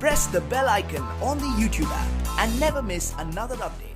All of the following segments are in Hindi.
press the bell icon on the YouTube app and never miss another update.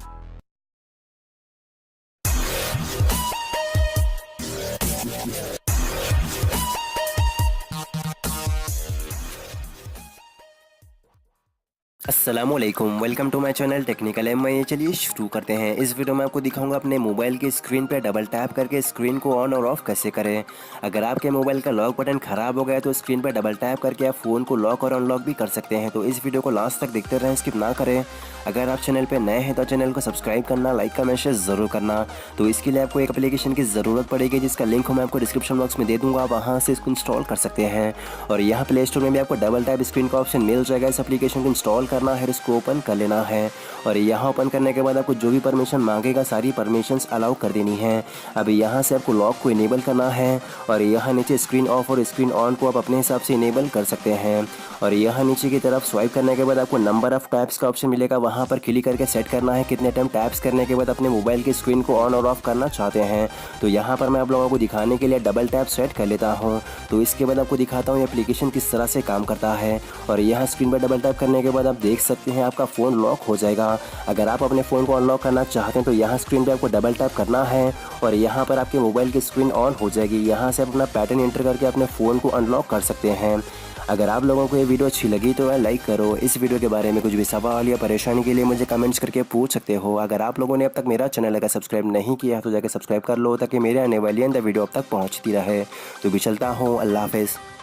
अस्सलामुअलैकुम, welcome to my channel technical M. चलिए शुरू करते हैं। इस वीडियो में आपको दिखाऊंगा अपने मोबाइल की स्क्रीन पर डबल टैप करके स्क्रीन को ऑन और ऑफ कैसे करें। अगर आपके मोबाइल का लॉक बटन ख़राब हो गया तो स्क्रीन पर डबल टैप करके आप फ़ोन को लॉक और अनलॉक भी कर सकते हैं। तो इस वीडियो को लास्ट तक देखते रहें, स्किप ना करें। अगर आप चैनल पर नए हैं तो चैनल को सब्सक्राइब करना, लाइक का मैसेज ज़रूर करना। तो इसके लिए आपको एक एप्लीकेशन की ज़रूरत पड़ेगी जिसका लिंक मैं आपको डिस्क्रिप्शन बॉक्स में दे दूँगा, वहाँ से इसको इंस्टॉल कर सकते हैं। और यहाँ प्ले स्टोर में भी आपको डबल टैप स्क्रीन का ऑप्शन मिल जाएगा। इस एप्लीकेशन को इंस्टॉल करना है, इसको ओपन कर लेना है और यहाँ ओपन करने के बाद आपको जो भी परमिशन मांगेगा सारी परमिशंस अलाउ कर देनी है। अब यहाँ से आपको लॉक को इनेबल करना है और यहाँ नीचे स्क्रीन ऑफ और स्क्रीन ऑन को आप अपने हिसाब से इनेबल कर सकते हैं। और यहाँ नीचे की तरफ स्वाइप करने के बाद आपको नंबर ऑफ टैप्स का ऑप्शन मिलेगा, वहाँ पर क्लिक करके सेट करना है कितने टाइम टैप्स करने के बाद अपने मोबाइल की स्क्रीन को ऑन और ऑफ करना चाहते हैं। तो यहाँ पर मैं आप लोगों को दिखाने के लिए डबल टैप सेट कर लेता हूँ। तो इसके बाद आपको दिखाता हूँ ये एप्लीकेशन किस तरह से काम करता है। और यहाँ स्क्रीन पर डबल टैप करने के बाद आप देख सकते हैं आपका फ़ोन लॉक हो जाएगा। अगर आप अपने फ़ोन को अनलॉक करना चाहते हैं तो यहाँ स्क्रीन पे आपको डबल टैप करना है और यहाँ पर आपके मोबाइल की स्क्रीन ऑन हो जाएगी। यहाँ से आप अपना पैटर्न एंटर करके अपने फ़ोन को अनलॉक कर सकते हैं। अगर आप लोगों को ये वीडियो अच्छी लगी तो लाइक करो। इस वीडियो के बारे में कुछ भी सवाल या परेशानी के लिए मुझे कमेंट्स करके पूछ सकते हो। अगर आप लोगों ने अब तक मेरा चैनल अगर सब्सक्राइब नहीं किया तो जाकर सब्सक्राइब कर लो ताकि मेरे आने वाली वीडियो अब तक पहुँचती रहे। तो भी चलता हूँ, अल्लाह हाफ़िज़।